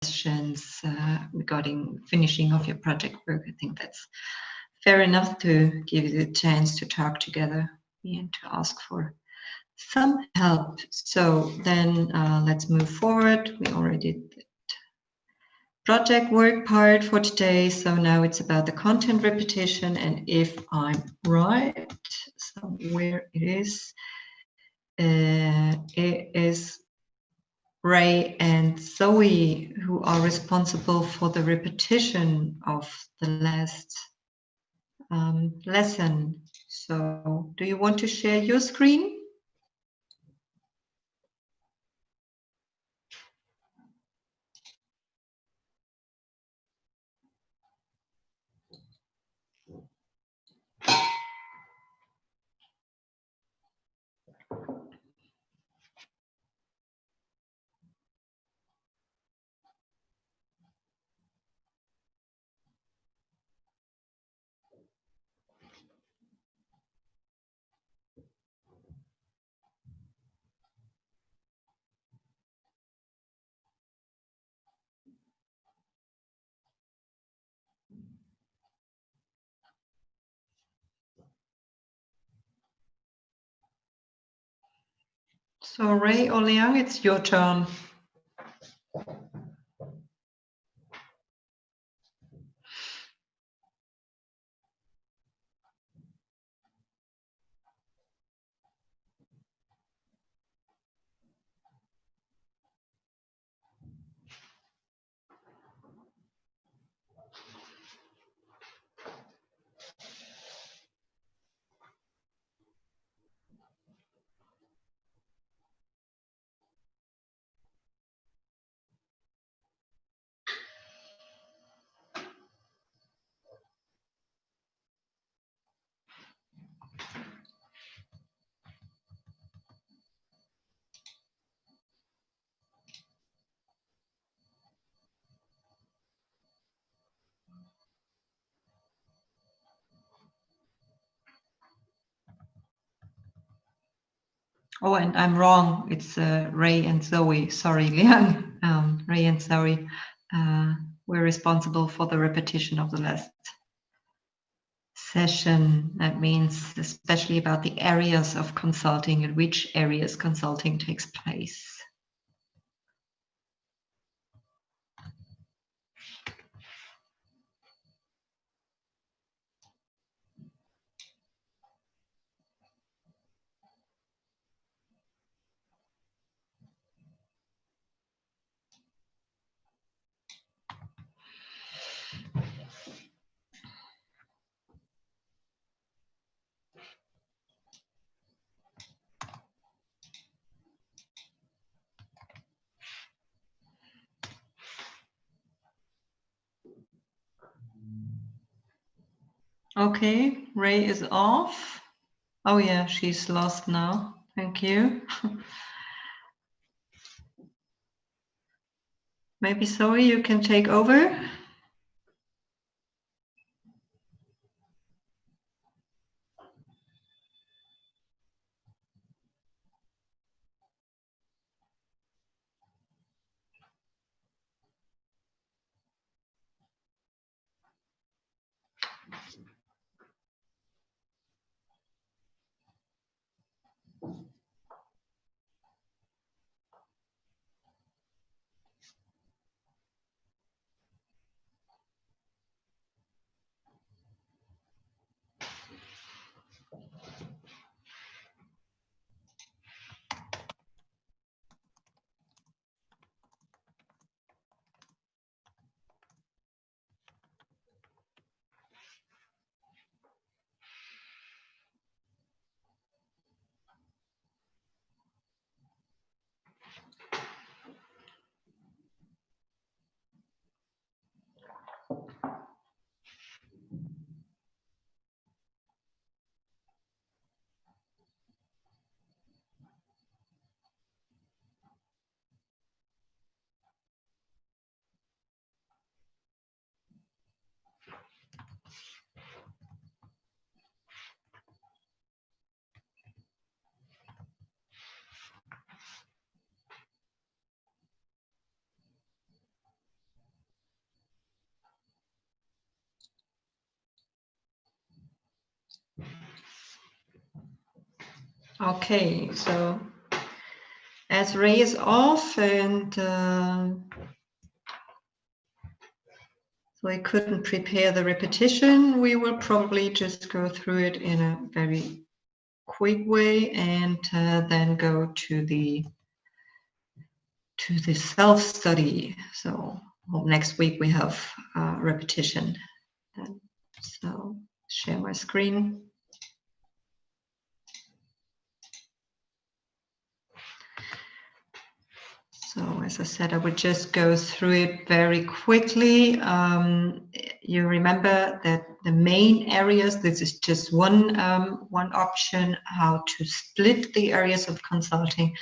questions regarding finishing of your project work. I think that's fair enough to give you the chance to talk together and to ask for some help. So then let's move forward. We already did project work part for today. So now it's about the content repetition. And if I'm right, somewhere it is Ray and Zoe who are responsible for the repetition of the last lesson. So do you want to share your screen? So Ray or Liang, it's your turn. Oh, and I'm wrong. It's Ray and Zoe. Sorry, Liang. Ray and Zoe were responsible for the repetition of the last session. That means especially about the areas of consulting and which areas consulting takes place. Okay, Ray is off. Oh yeah, she's lost now. Thank you. Maybe Zoe, you can take over. Okay, so as Ray is off and so I couldn't prepare the repetition, we will probably just go through it in a very quick way and then go to the self-study. So next week we have repetition. So share my screen. So as I said, I would just go through it very quickly. You remember that the main areas, this is just one option, how to split the areas of consulting.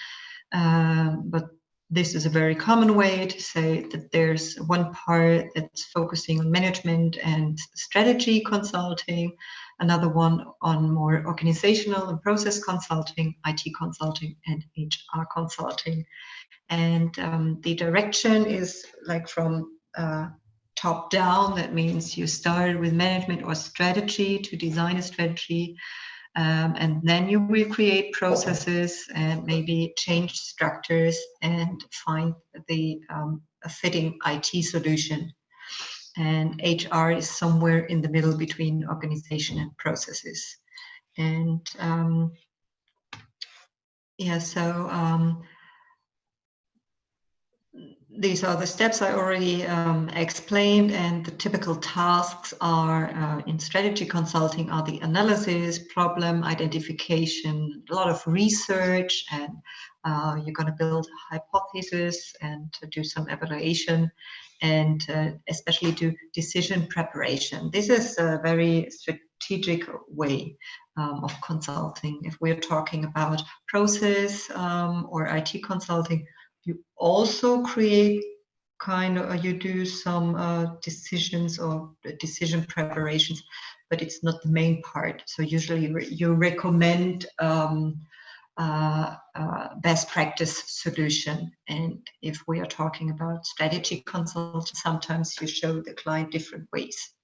But this is a very common way to say that there's one part that's focusing on management and strategy consulting, another one on more organizational and process consulting, IT consulting, and HR consulting. And the direction is like from top down. That means you start with management or strategy to design a strategy. And then you will create processes and maybe change structures and find a fitting IT solution. And HR is somewhere in the middle between organization and processes. And these are the steps I already explained, and the typical tasks are in strategy consulting are the analysis, problem identification, a lot of research, and you're going to build a hypothesis and to do some evaluation, and especially do decision preparation. This is a very strategic way of consulting. If we're talking about process or IT consulting, you also create you do some decisions or decision preparations, but it's not the main part. So usually you recommend best practice solution. And if we are talking about strategy consulting, sometimes you show the client different ways.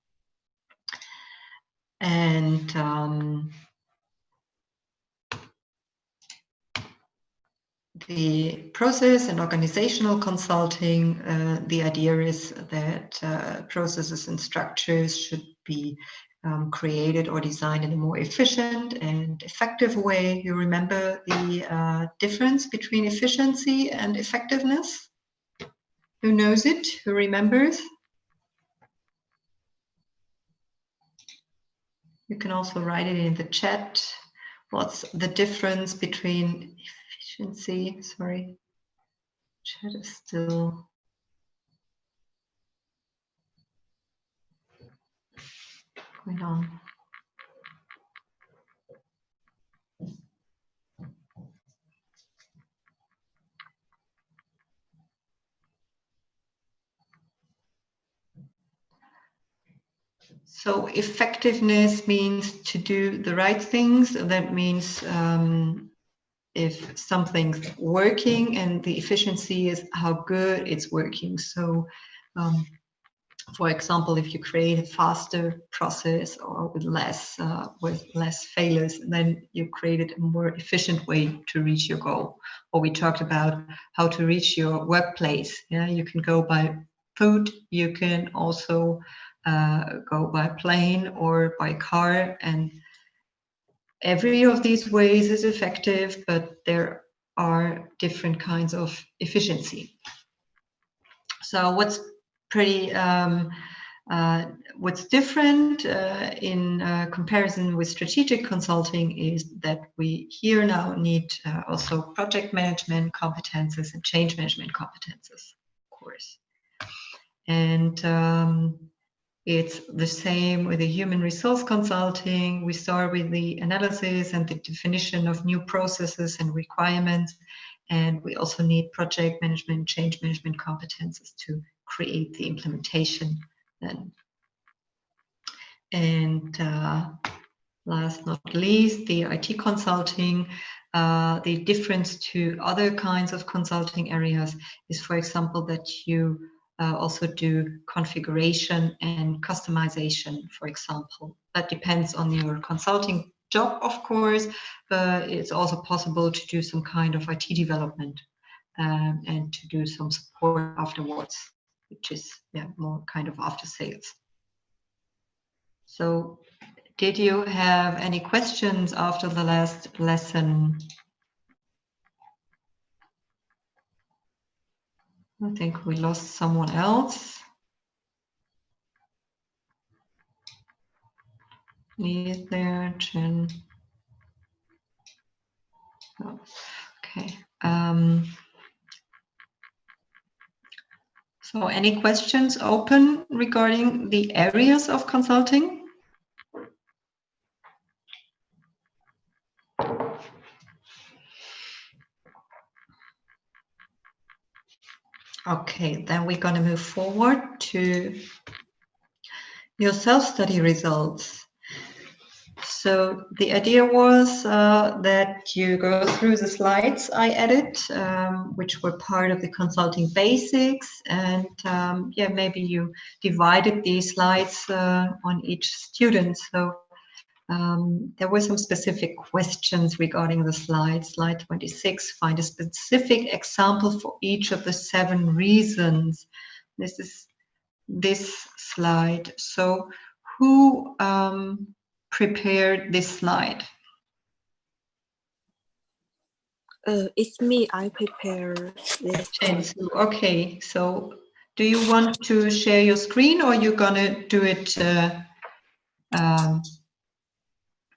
And the process and organizational consulting, the idea is that processes and structures should be created or designed in a more efficient and effective way. You remember the difference between efficiency and effectiveness? Who knows it? Who remembers? You can also write it in the chat. What's the difference between efficiency? Sorry, chat is still going on. So effectiveness means to do the right things. That means if something's working, and the efficiency is how good it's working. So for example, if you create a faster process or with less failures, then you created a more efficient way to reach your goal. Or we talked about how to reach your workplace. Yeah, you can go by foot, you can also go by plane or by car, and every of these ways is effective, but there are different kinds of efficiency. So what's what's different in comparison with strategic consulting is that we here now need also project management competences and change management competences, of course. And it's the same with the human resource consulting. We start with the analysis and the definition of new processes and requirements. And we also need project management, change management competences to create the implementation then. And last not least, the IT consulting. The difference to other kinds of consulting areas is, for example, that you also do configuration and customization, for example. That depends on your consulting job, of course, but it's also possible to do some kind of IT development and to do some support afterwards, which is more kind of after sales. So did you have any questions after the last lesson? I think we lost someone else. Is there, Jen? Oh, okay. So any questions open regarding the areas of consulting? Okay, then we're going to move forward to your self-study results. So the idea was that you go through the slides I added, which were part of the consulting basics, and maybe you divided these slides on each student. So there were some specific questions regarding the slides. Slide 26, find a specific example for each of the 7 reasons. This is this slide. So who prepared this slide? It's me. I prepare this. Okay, so do you want to share your screen, or you're gonna do it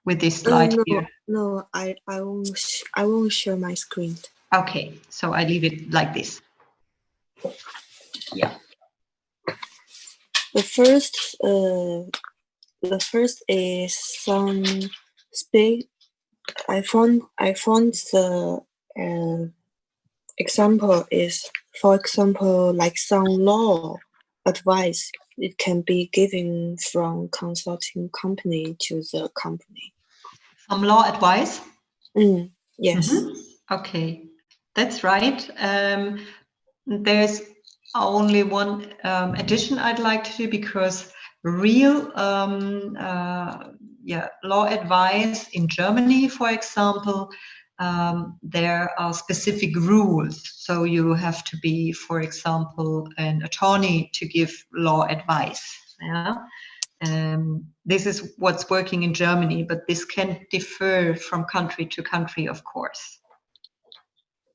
with this slide here? No, I won't share my screen. Okay, so I leave it like this. Yeah. The first is some speak. I found the example is, for example, like some law advice. It can be given from consulting company to the company. Some law advice? Yes. Mm-hmm. Okay, that's right. There's only one addition I'd like to do, because real law advice in Germany, for example, there are specific rules. So you have to be, for example, an attorney to give law advice. Yeah. This is what's working in Germany, but this can differ from country to country, of course.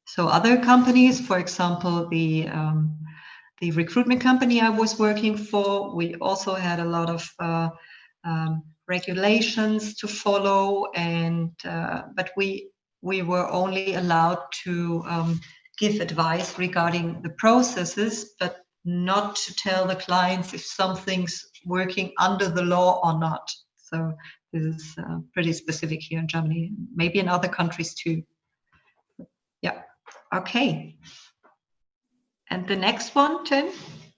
So other companies, for example, the recruitment company I was working for, we also had a lot of regulations to follow, and but we were only allowed to give advice regarding the processes, but not to tell the clients if something's working under the law or not. So this is pretty specific here in Germany, maybe in other countries too. Yeah. Okay. And the next one, Tim?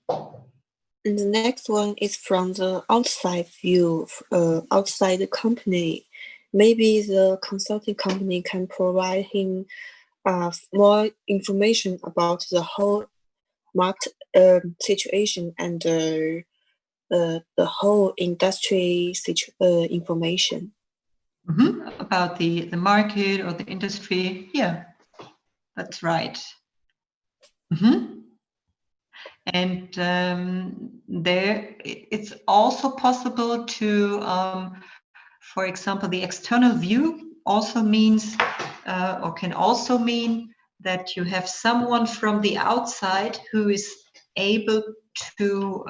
And the next one is from the outside view, outside the company. Maybe the consulting company can provide him more information about the whole market situation and the whole industry information. Mm-hmm. About the market or the industry. Yeah, that's right. Mm-hmm. And there, it's also possible to, for example, the external view also means, or can also mean that you have someone from the outside who is able to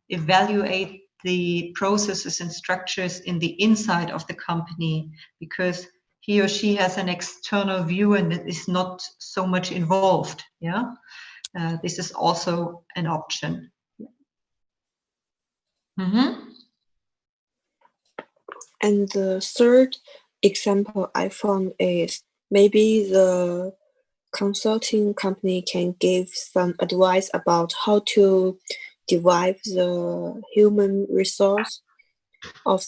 evaluate the processes and structures in the inside of the company, because he or she has an external view and is not so much involved. Yeah. This is also an option. Mm-hmm. And the third example I found is maybe the consulting company can give some advice about how to divide the human resource of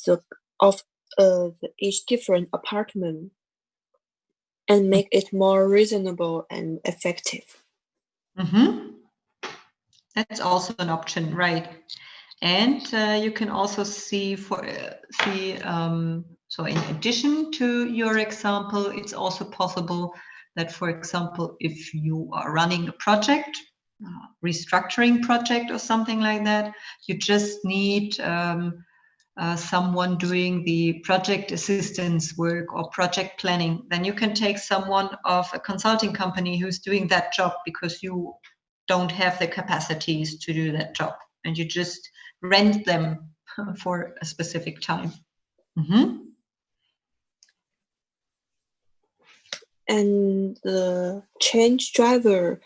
each different apartment and make it more reasonable and effective. Mm-hmm. That's also an option, right? And you can also see so So in addition to your example, it's also possible that, for example, if you are running a project, restructuring project or something like that, you just need someone doing the project assistance work or project planning. Then you can take someone of a consulting company who's doing that job because you don't have the capacities to do that job, and you just rent them for a specific time. Mm-hmm. And the change driver,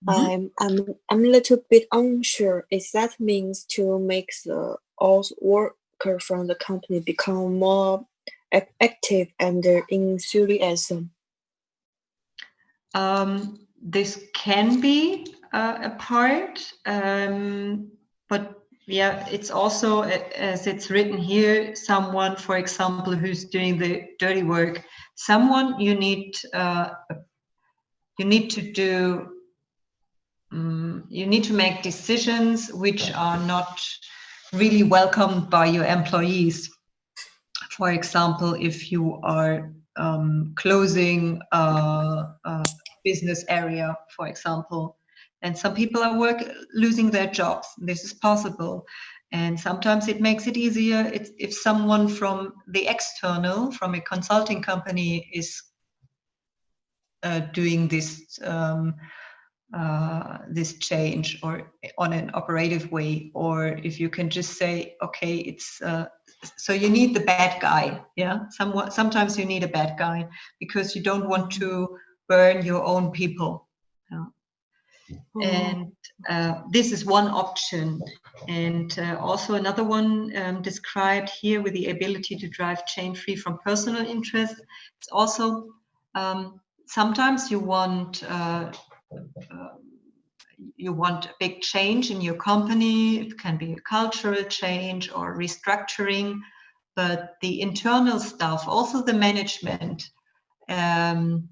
I'm a little bit unsure. Is that means to make the all worker from the company become more active and enthusiasm? This can be a part, but yeah, it's also, as it's written here, someone, for example, who's doing the dirty work. Someone you need to do. You need to make decisions which are not really welcomed by your employees. For example, if you are closing a business area, for example, and some people are losing their jobs. This is possible. And sometimes it makes it easier if someone from the external, from a consulting company, is doing this this change or on an operative way, or if you can just say, okay, it's so you need the bad guy. Yeah, sometimes you need a bad guy because you don't want to burn your own people. Yeah. And this is one option. And also another one described here with the ability to drive change free from personal interest. It's also sometimes you want a big change in your company. It can be a cultural change or restructuring, but the internal stuff, also the management,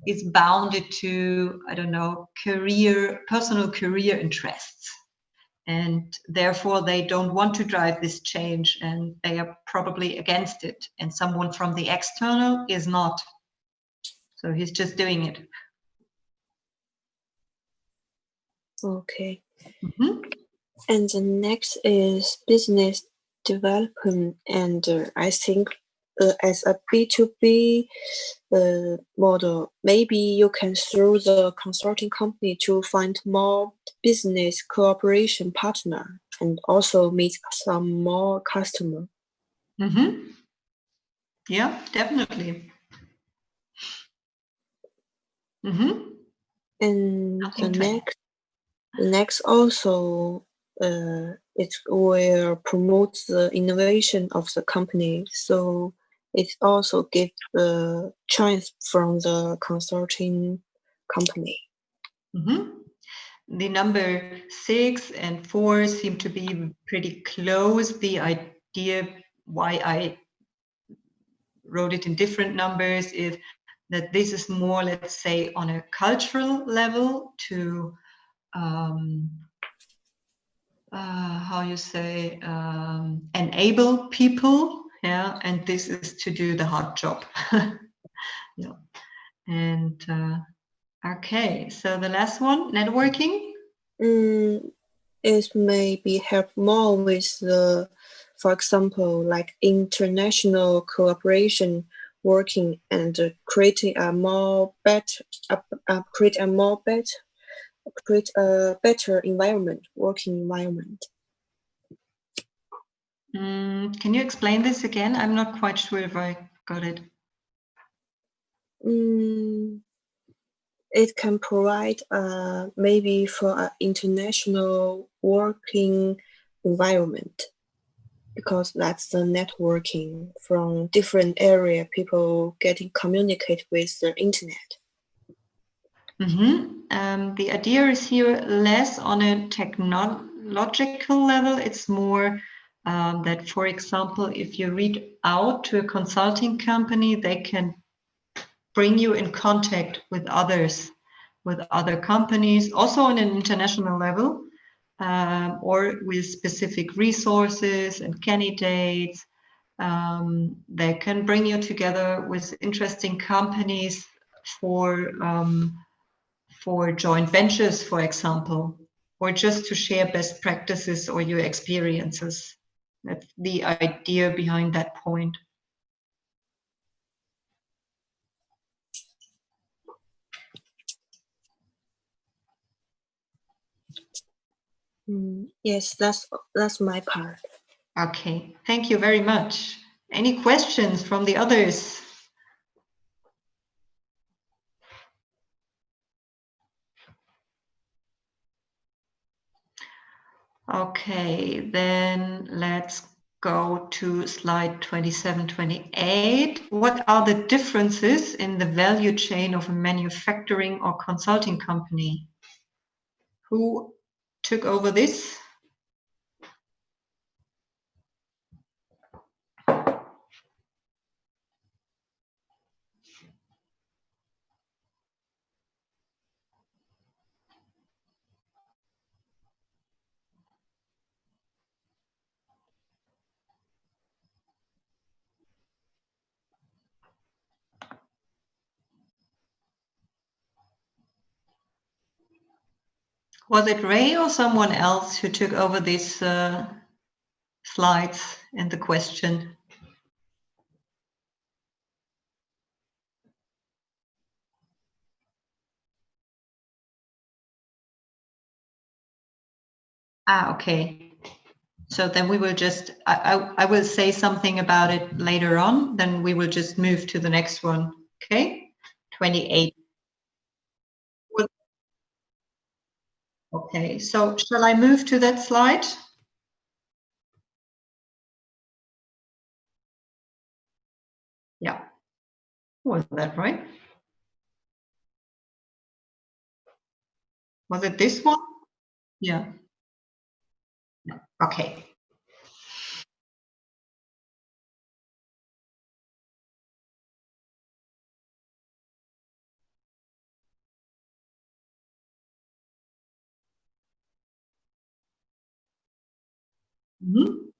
is bounded to, I don't know, personal career interests. And therefore they don't want to drive this change and they are probably against it. And someone from the external is not. So he's just doing it. Okay. Mm-hmm. And the next is business development. And I think as a B2B model, maybe you can through the consulting company to find more business cooperation partner and also meet some more customer. Mm-hmm. Yeah, definitely. Mm-hmm. And the next also it will promote the innovation of the company. So it also gives the chance from the consulting company. Mm-hmm. The number 6 and 4 seem to be pretty close. The idea why I wrote it in different numbers is that this is more, let's say, on a cultural level to how you say, enable people, yeah, and this is to do the hard job. Yeah. And okay, so the last one, networking. It may be help more with the, for example, like international cooperation, working and creating a more better, create a better environment, working environment. Can you explain this again? I'm not quite sure if I got it. It can provide maybe for an international working environment, because that's the networking from different area, people getting communicate with the internet. The idea is here less on a technological level. It's more that, for example, if you reach out to a consulting company, they can bring you in contact with others, with other companies, also on an international level, or with specific resources and candidates. They can bring you together with interesting companies for joint ventures, for example, or just to share best practices or your experiences. That's the idea behind that point. Yes, that's my part. Okay, thank you very much. Any questions from the others? Okay, then let's go to slide 27, 28. What are the differences in the value chain of a manufacturing or consulting company? Who took over this? Was it Ray or someone else who took over these slides and the question? Okay. So then we will just, I will say something about it later on, then we will just move to the next one. Okay, 28. Okay, so shall I move to that slide? Yeah. Was that right? Was it this one? Yeah. Okay. Mhm.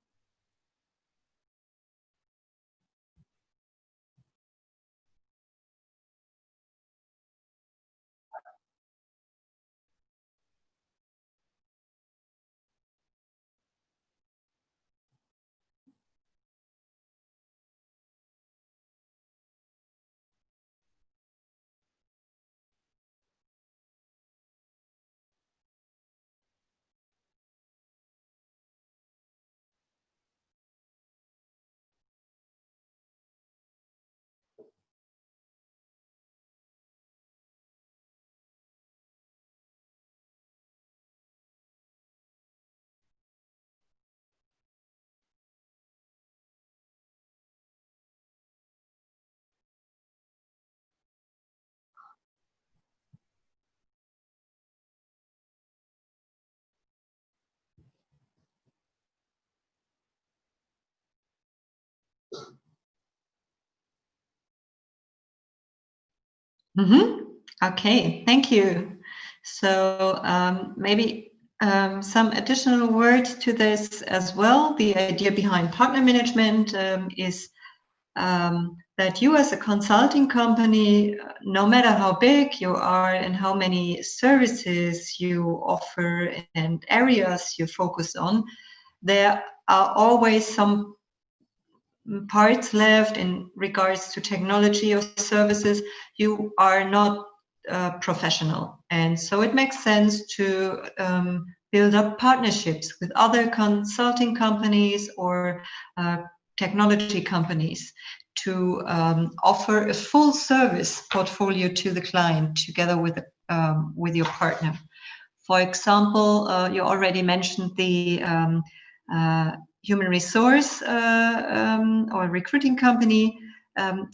Mm-hmm. Okay, thank you. So maybe some additional words to this as well. The idea behind partner management is that you as a consulting company, no matter how big you are and how many services you offer and areas you focus on, there are always some parts left in regards to technology or services. You are not professional. And so it makes sense to build up partnerships with other consulting companies or technology companies to offer a full service portfolio to the client together with your partner. For example, you already mentioned the human resource or recruiting company.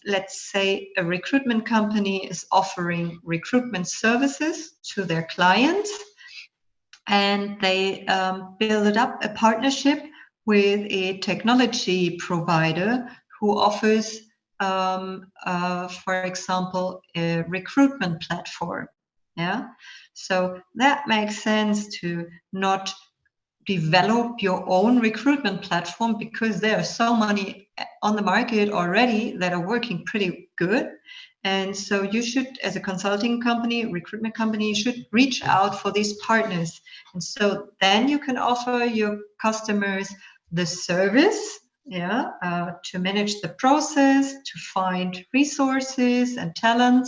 Let's say a recruitment company is offering recruitment services to their clients, and they build up a partnership with a technology provider who offers, for example, a recruitment platform. Yeah, so that makes sense to not develop your own recruitment platform, because there are so many on the market already that are working pretty good. And so you should, as a consulting company, recruitment company, you should reach out for these partners. And so then you can offer your customers the service, to manage the process, to find resources and talent.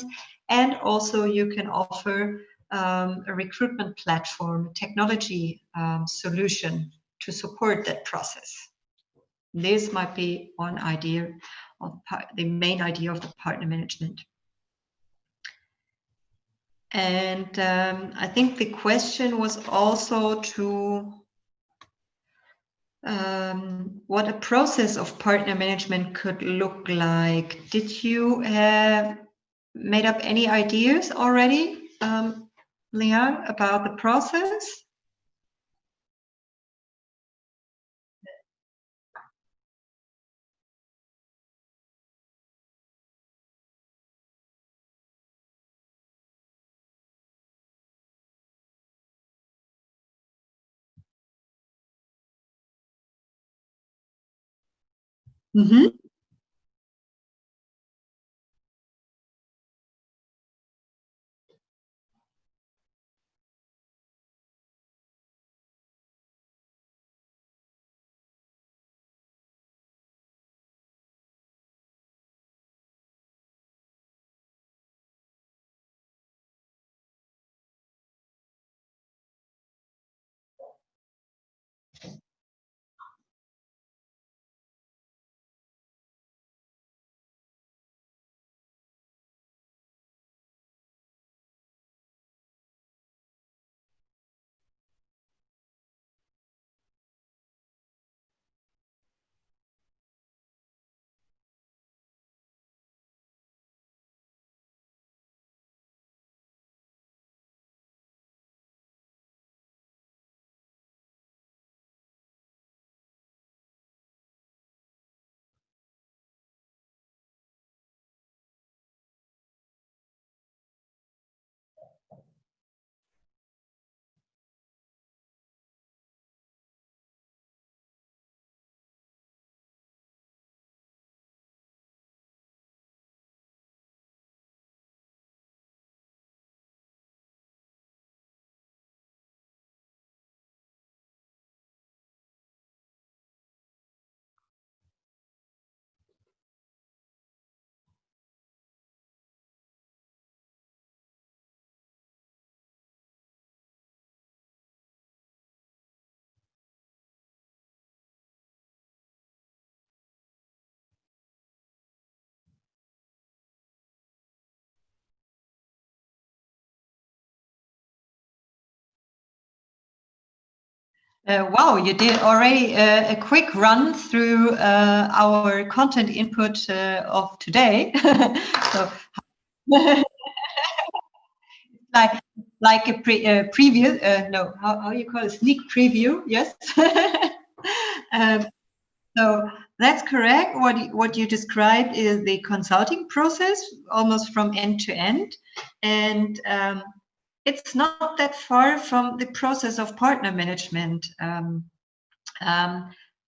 And also you can offer a recruitment platform, a technology solution to support that process. This might be one idea of the main idea of the partner management. And I think the question was also to what a process of partner management could look like. Did you have made up any ideas already, Liang, about the process? Mm-hmm. Wow, you did already a quick run through our content input of today. So, like a preview, no, how you call it, sneak preview, yes. So that's correct. What you described is the consulting process, almost from end to end. And it's not that far from the process of partner management.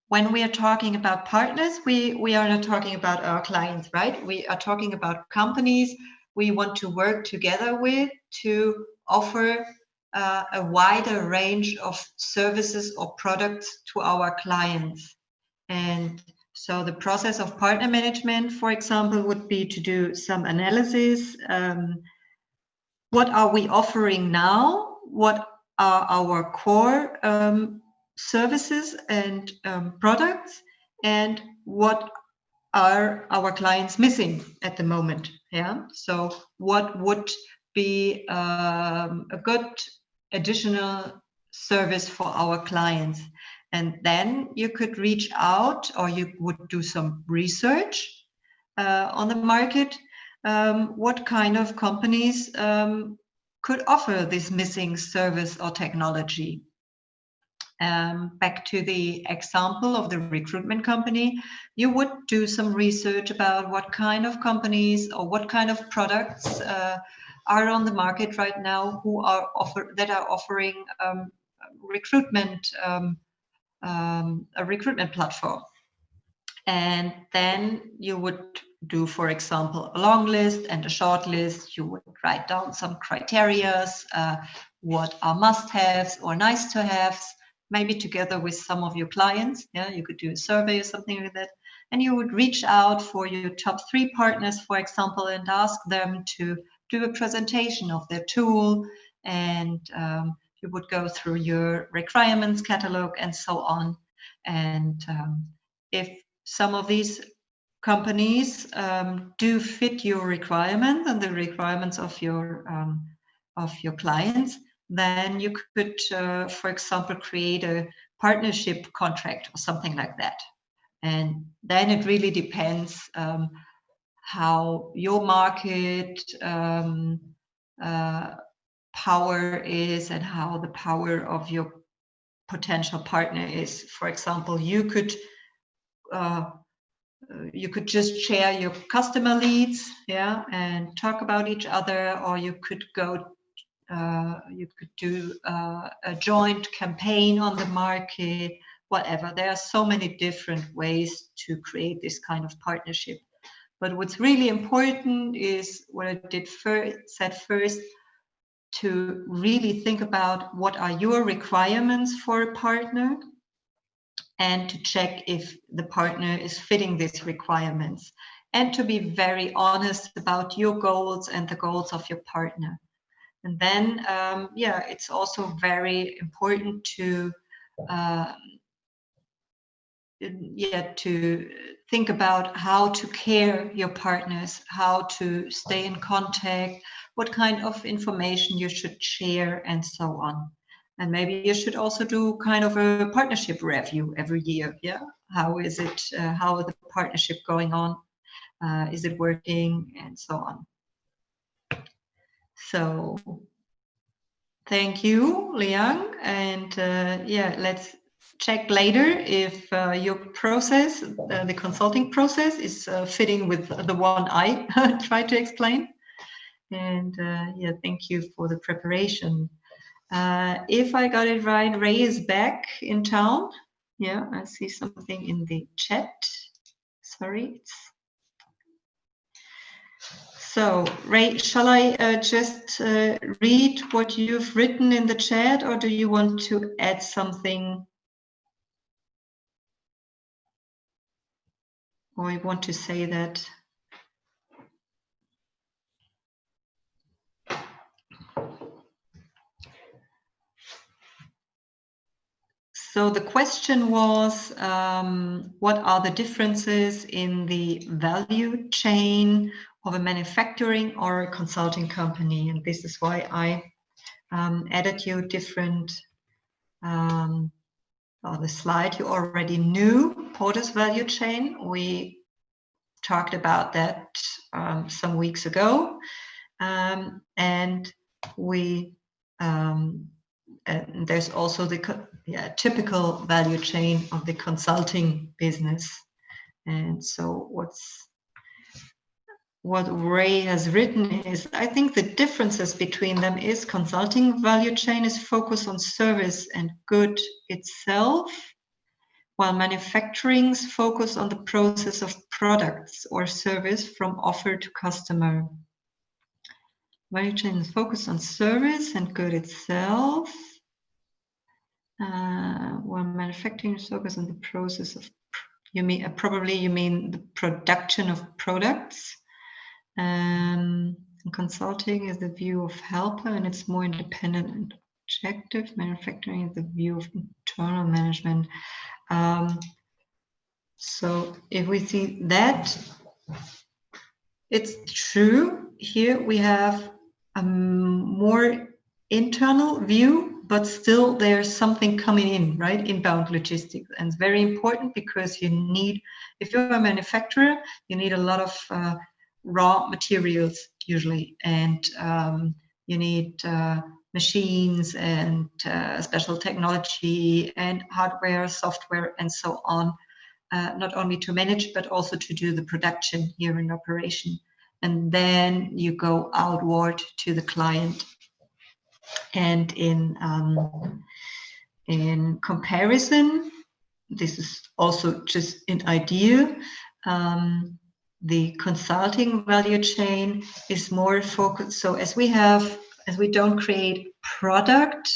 When we are talking about partners, we are not talking about our clients, right? We are talking about companies we want to work together with to offer a wider range of services or products to our clients. And so the process of partner management, for example, would be to do some analysis. What are we offering now? What are our core services and products? And what are our clients missing at the moment? Yeah. So what would be a good additional service for our clients? And then you could reach out, or you would do some research on the market. What kind of companies could offer this missing service or technology? Back to the example of the recruitment company, you would do some research about what kind of companies or what kind of products are on the market right now, who are offering recruitment platform. And then you would do, for example, a long list and a short list. You would write down some criteria, what are must-haves or nice-to-haves, maybe together with some of your clients. Yeah, you could do a survey or something like that. And you would reach out for your top 3 partners, for example, and ask them to do a presentation of their tool. And you would go through your requirements catalog and so on. And if some of these companies do fit your requirements and the requirements of your clients, then you could, for example, create a partnership contract or something like that. And then it really depends how your market power is and how the power of your potential partner is. For example, you could just share your customer leads, yeah, and talk about each other, or you could go, you could do a joint campaign on the market, whatever. There are so many different ways to create this kind of partnership. But what's really important is what I said first, to really think about what are your requirements for a partner, and to check if the partner is fitting these requirements, and to be very honest about your goals and the goals of your partner. And then, it's also very important to think about how to care your partners, how to stay in contact, what kind of information you should share, and so on. And maybe you should also do kind of a partnership review every year. Yeah, how is it? How is the partnership going on? Is it working? And so on. So, thank you, Liang. And let's check later if your process, the consulting process, is fitting with the one I tried to explain. And thank you for the preparation. If I got it right, Ray is back in town. Yeah, I see something in the chat. Sorry. So, Ray, shall I just read what you've written in the chat, or do you want to add something? Or you want to say that? So the question was, what are the differences in the value chain of a manufacturing or a consulting company? And this is why I added you different, the slide you already knew, Porter's value chain. We talked about that some weeks ago. And we and there's also the typical value chain of the consulting business. And so what Ray has written is, I think the differences between them is consulting value chain is focused on service and good itself, while manufacturing's focus on the process of products or service from offer to customer. Value chain is focused on service and good itself, while manufacturing is focused on the process of, you mean the production of products. Consulting is the view of helper, and it's more independent and objective. Manufacturing is the view of internal management. So if we see that, it's true. Here we have a more internal view, but still there's something coming in, right? Inbound logistics. And it's very important because you need, if you're a manufacturer, you need a lot of raw materials usually. And you need machines and special technology and hardware, software, and so on. Not only to manage, but also to do the production here in operation. And then you go outward to the client. And in In comparison, this is also just an idea. The consulting value chain is more focused. So as we don't create product,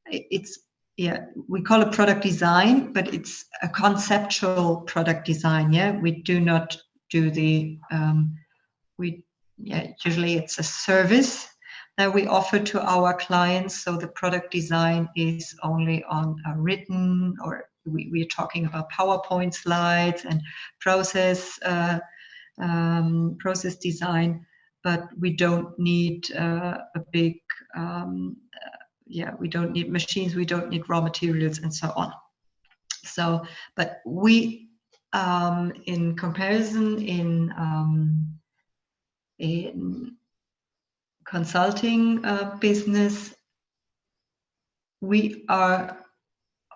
it's, yeah, we call it product design, but it's a conceptual product design. Yeah, we do not do the, usually it's a service that we offer to our clients. So the product design is only on a written, or we're talking about PowerPoint slides and process design, but we don't need a big, we don't need machines, we don't need raw materials, and so on. So, but we, in comparison, in consulting business, we are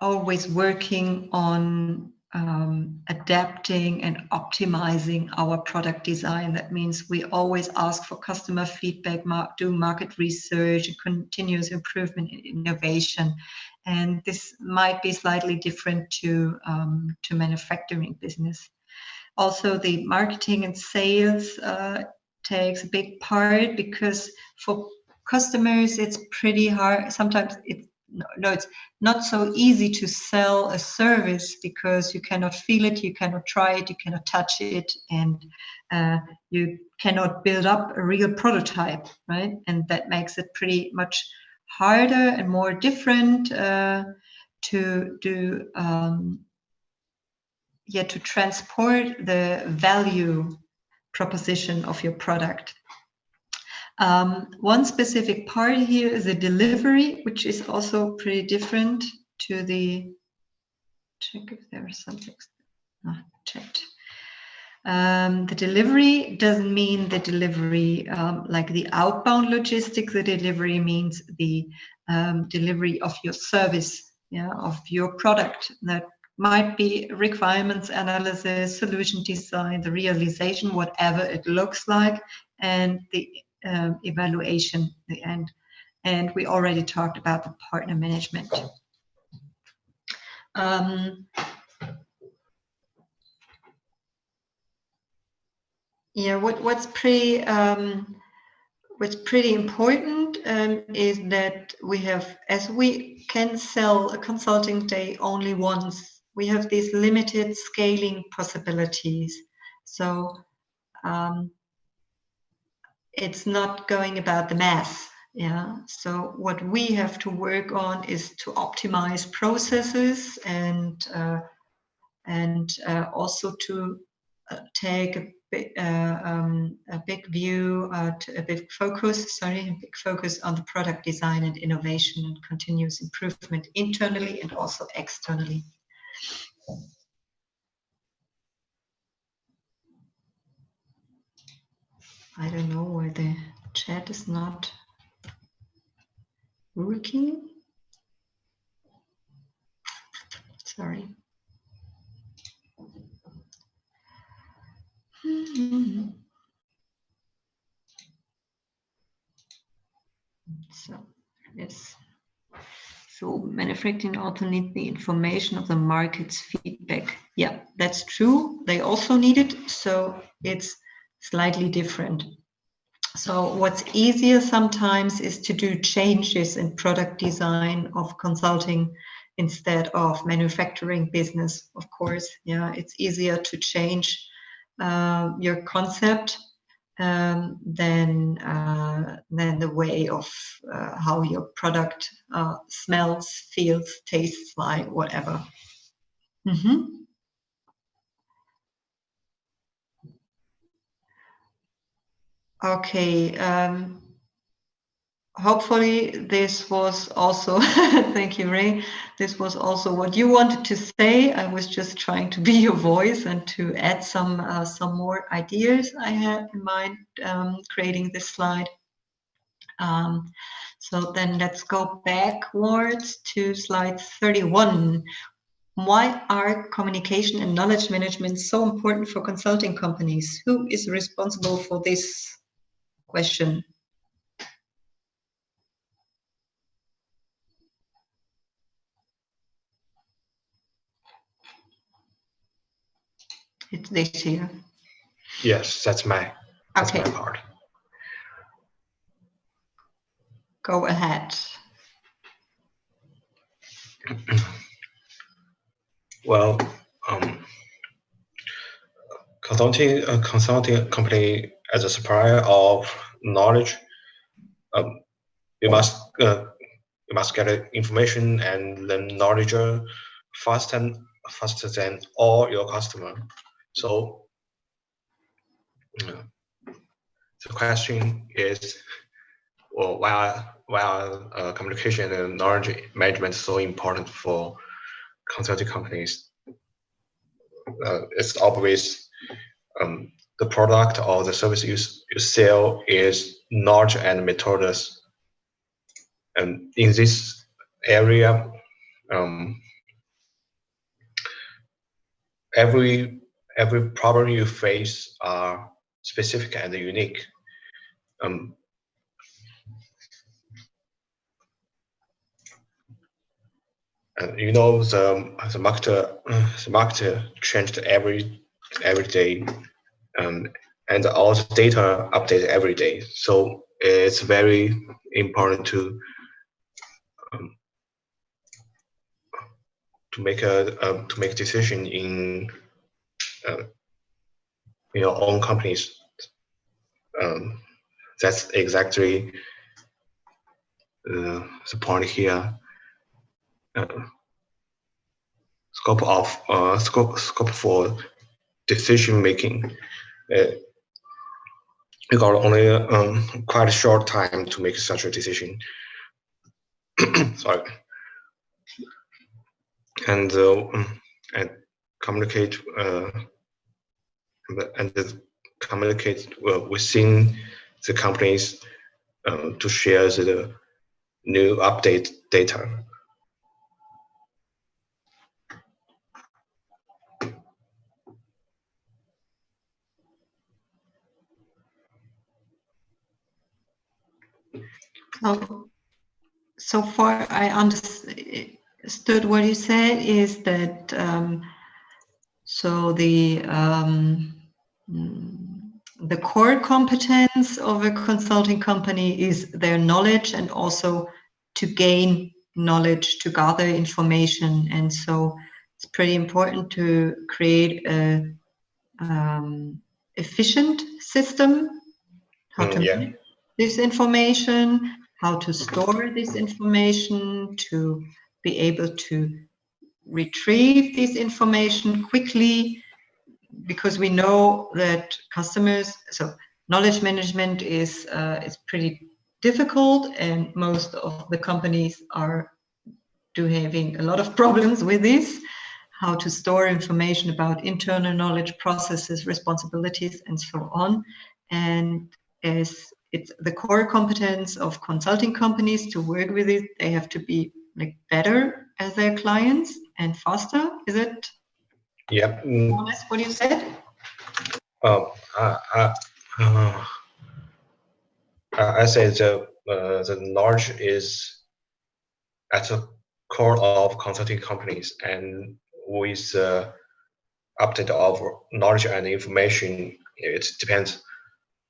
always working on adapting and optimizing our product design. That means we always ask for customer feedback, do market research, continuous improvement and innovation. And this might be slightly different to manufacturing business. Also, the marketing and sales takes a big part, because for customers it's pretty hard. Sometimes it's not so easy to sell a service, because you cannot feel it, you cannot try it, you cannot touch it, and you cannot build up a real prototype, right? And that makes it pretty much harder and more different to do, to transport the value proposition of your product. One specific part here is the delivery, which is also pretty different to the, check if there is something checked. The delivery doesn't mean the delivery like the outbound logistics. The delivery means the delivery of your service, of your product. That might be requirements analysis, solution design, the realization, whatever it looks like, and the evaluation, the end. And we already talked about the partner management. What's pretty important is that we have, as we can sell a consulting day only once, we have these limited scaling possibilities. So it's not going about the mass. So what we have to work on is to optimize processes and also to take a big view, a big focus on the product design and innovation and continuous improvement internally and also externally. I don't know why the chat is not working. Sorry. So, yes. So manufacturing also needs the information of the market's feedback. Yeah, that's true. They also need it. So it's slightly different. So what's easier sometimes is to do changes in product design of consulting instead of manufacturing business, of course. It's easier to change your concept than the way of how your product smells, feels, tastes like, whatever. Okay. Hopefully this was also, thank you, Ray. This was also what you wanted to say. I was just trying to be your voice and to add some more ideas I had in mind creating this slide. So then let's go backwards to slide 31. Why are communication and knowledge management so important for consulting companies? Who is responsible for this question? It's this year. Yes, that's my part. Go ahead. Well, consulting company as a supplier of knowledge, you must get information and learn knowledge faster than all your customer. So the question is, well, why communication and knowledge management is so important for consulting companies? It's obvious. The product or the service you sell is knowledge and methods. And in this area, every problem you face are specific and unique. And you know the market changed every day, and all the data update every day. So it's very important to make a decision in your own companies. That's exactly the point here. Scope for decision making. You got only quite a short time to make such a decision. Sorry. And communicate within the companies to share the new update data. So far I understood what you said is that so the core competence of a consulting company is their knowledge and also to gain knowledge, to gather information. And so it's pretty important to create a efficient system, how to manage this information, how to store this information, to be able to retrieve this information quickly, because we know that customers, so knowledge management is pretty difficult, and most of the companies are having a lot of problems with this, how to store information about internal knowledge, processes, responsibilities, and so on. And as it's the core competence of consulting companies to work with it, they have to be like better as their clients and faster. Is it? Yeah. Honest, what you said? I say the knowledge is at the core of consulting companies, and with update of knowledge and information, it depends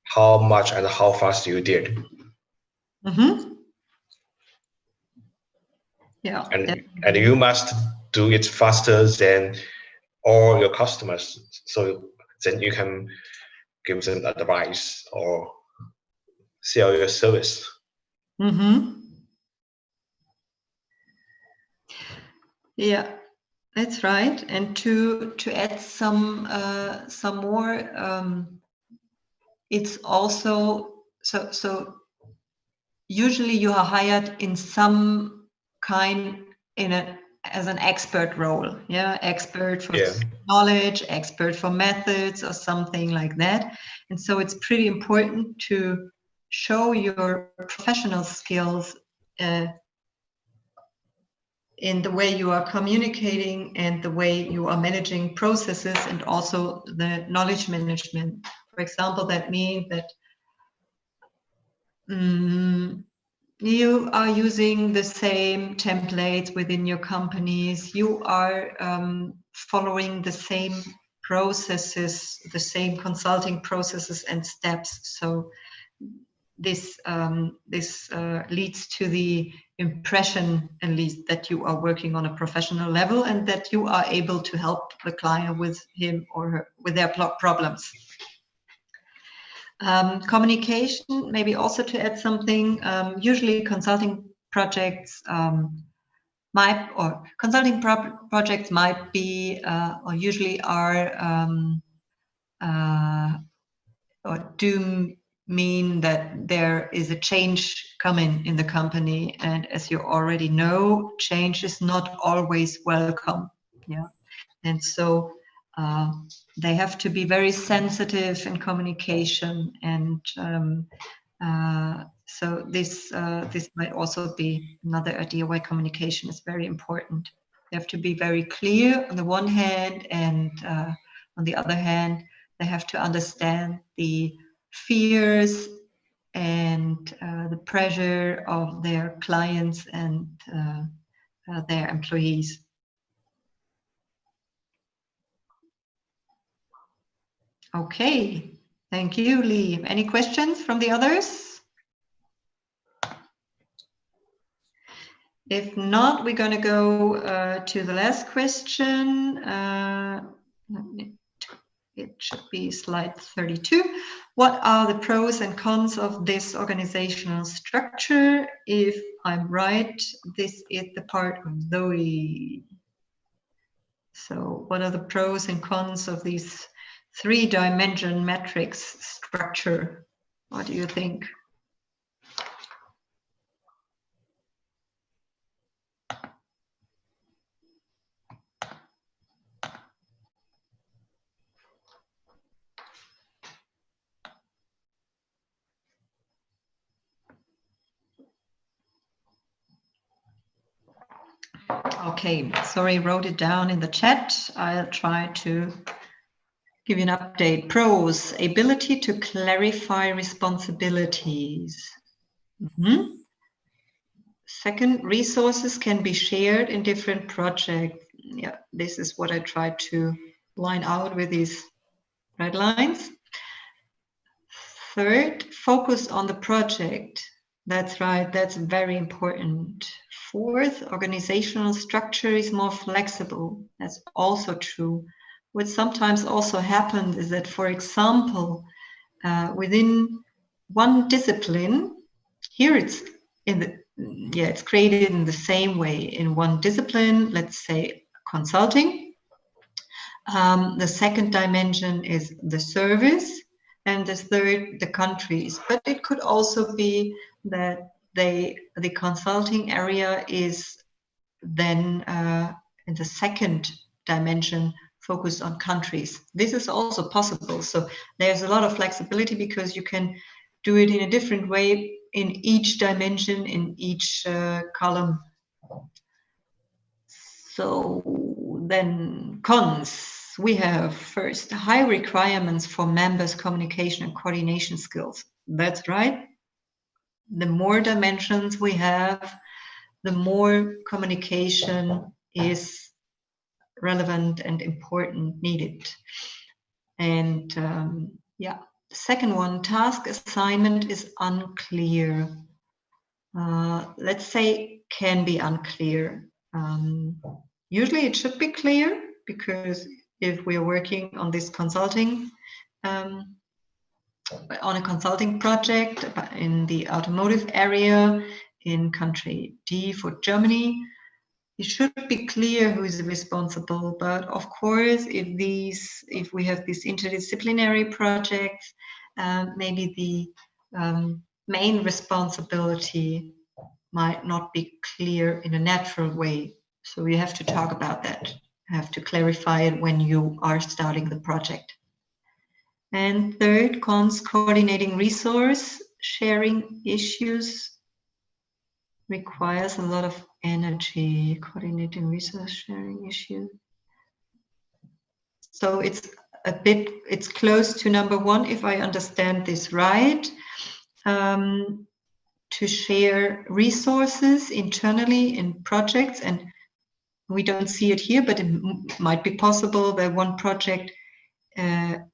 how much and how fast you did. Mm-hmm. Yeah. And you must do it faster than all your customers, so then you can give them advice or sell your service. Mm-hmm. Yeah, that's right. And to add some more, it's also so usually you are hired in some kind as an expert role, expert for knowledge, expert for methods, or something like that. And so it's pretty important to show your professional skills in the way you are communicating and the way you are managing processes, and also the knowledge management. For example, that means that you are using the same templates within your companies, you are following the same processes, the same consulting processes and steps. So this leads to the impression, at least, that you are working on a professional level and that you are able to help the client with him or her, with their problems. Communication, maybe also to add something. Usually, consulting projects projects might be or usually are or do mean that there is a change coming in the company, and as you already know, change is not always welcome. Yeah, and so they have to be very sensitive in communication, and so this might also be another idea why communication is very important. They have to be very clear on the one hand, and on the other hand, they have to understand the fears and the pressure of their clients and their employees. Okay, thank you, Lee. Any questions from the others? If not, we're going to go to the last question. It should be slide 32. What are the pros and cons of this organizational structure? If I'm right, this is the part of Zoe. So what are the pros and cons of this 3-dimension matrix structure? What do you think? Okay, sorry, wrote it down in the chat. I'll try to give you an update. Pros: ability to clarify responsibilities. Second, resources can be shared in different projects. Yeah, this is what I tried to line out with these red lines. Third, focus on the project. That's right, that's very important. Fourth, organizational structure is more flexible. That's also true. What sometimes also happens is that, for example, within one discipline, here it's it's created in the same way in one discipline, let's say consulting. The second dimension is the service, and the third, the countries. But it could also be that the consulting area is then in the second dimension focused on countries. This is also possible. So there's a lot of flexibility because you can do it in a different way in each dimension, in each column. So then cons. We have first high requirements for members' communication and coordination skills. That's right. The more dimensions we have, the more communication is relevant and important, needed. And yeah, the second one, task assignment is unclear. Let's say can be unclear. Usually it should be clear, because if we're working on this consulting, on a consulting project in the automotive area in country D for Germany, it should be clear who is responsible. But of course, if we have these interdisciplinary projects, maybe the main responsibility might not be clear in a natural way. So we have to talk about that. Have to clarify it when you are starting the project. And third, cons, coordinating resource sharing issues requires a lot of energy. Coordinating resource sharing issue. So it's close to number one, if I understand this right. To share resources internally in projects, and we don't see it here, but it might be possible that one project and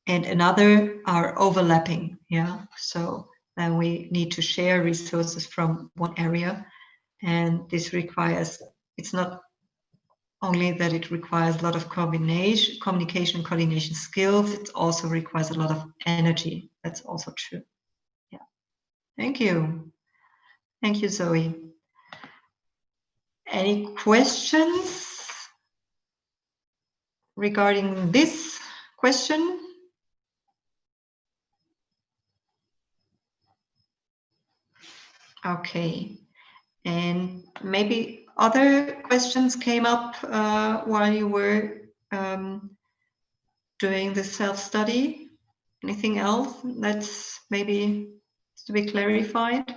another are overlapping. Yeah, so then we need to share resources from one area, and this requires, it's not only that it requires a lot of communication, coordination skills, it also requires a lot of energy. That's also true. Yeah. Thank you. Thank you, Zoe. Any questions regarding this question? Okay. And maybe other questions came up while you were doing the self-study? Anything else that's maybe to be clarified,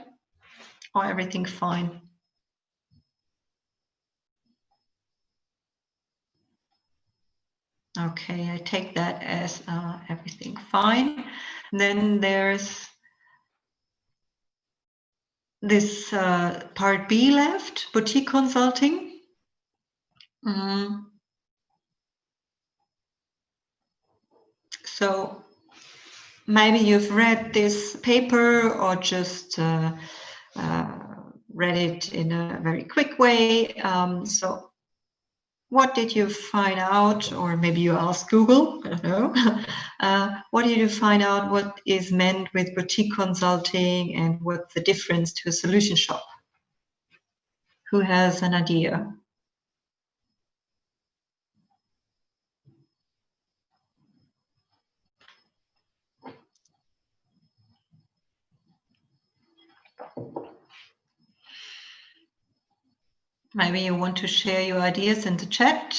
or everything fine? Okay, I take that as everything fine. Then there's this part B left, boutique consulting. So maybe you've read this paper or just read it in a very quick way. So what did you find out, or maybe you asked Google, I don't know. What did you find out what is meant with boutique consulting and what's the difference to a solution shop? Who has an idea? Maybe you want to share your ideas in the chat.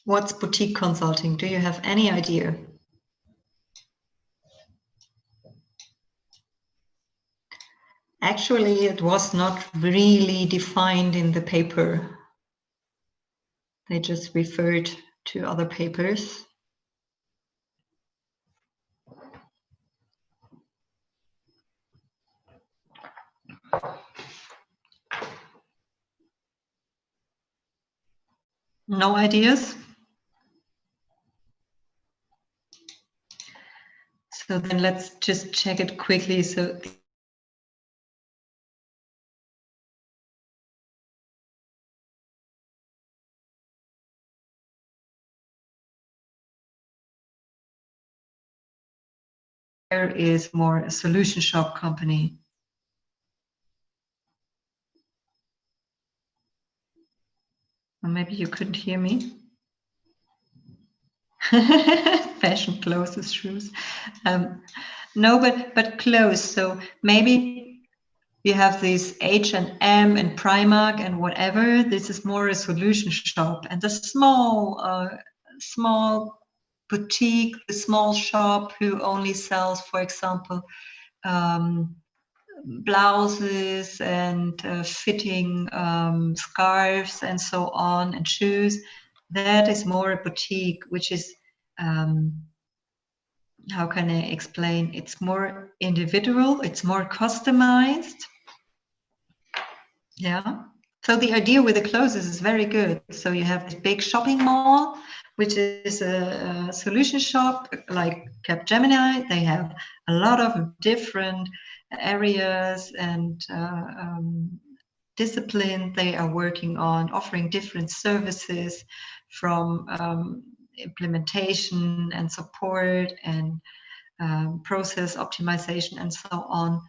What's boutique consulting? Do you have any idea? Actually, it was not really defined in the paper. They just referred to other papers. No ideas? So then let's just check it quickly. So there is more a solution shop company. Or maybe you couldn't hear me. Fashion, clothes, shoes. No, but close. So maybe you have this H&M and Primark and whatever. This is more a solution shop, and the small boutique, the small shop who only sells, for example, blouses and fitting scarves and so on, and shoes. That is more a boutique, which is, how can I explain? It's more individual, it's more customized. Yeah. So the idea with the clothes is very good. So you have this big shopping mall, which is a solution shop like Capgemini. They have a lot of different areas and discipline they are working on, offering different services from implementation and support and process optimization and so on.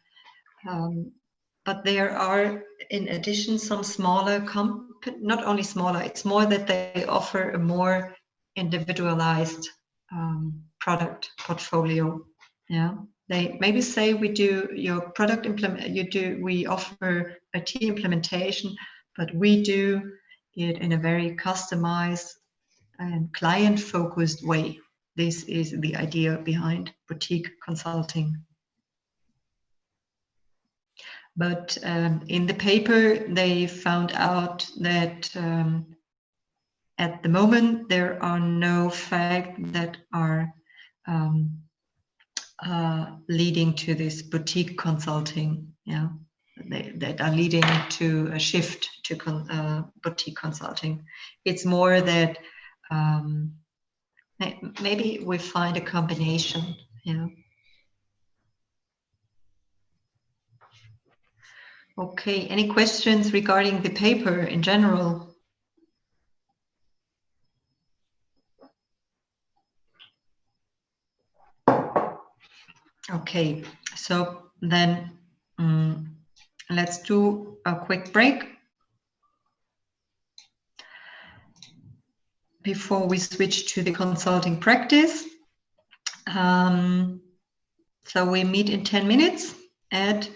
But there are, in addition, some smaller companies, not only smaller, it's more that they offer a more individualized product portfolio. Yeah, they maybe say we do your product we offer IT implementation, but we do it in a very customized and client-focused way. This is the idea behind boutique consulting. But in the paper, they found out that at the moment, there are no facts that are leading to this boutique consulting. Yeah, that are leading to a shift to boutique consulting. It's more that maybe we find a combination. Yeah. Okay. Any questions regarding the paper in general? Okay. So then let's do a quick break before we switch to the consulting practice. So we meet in 10 minutes at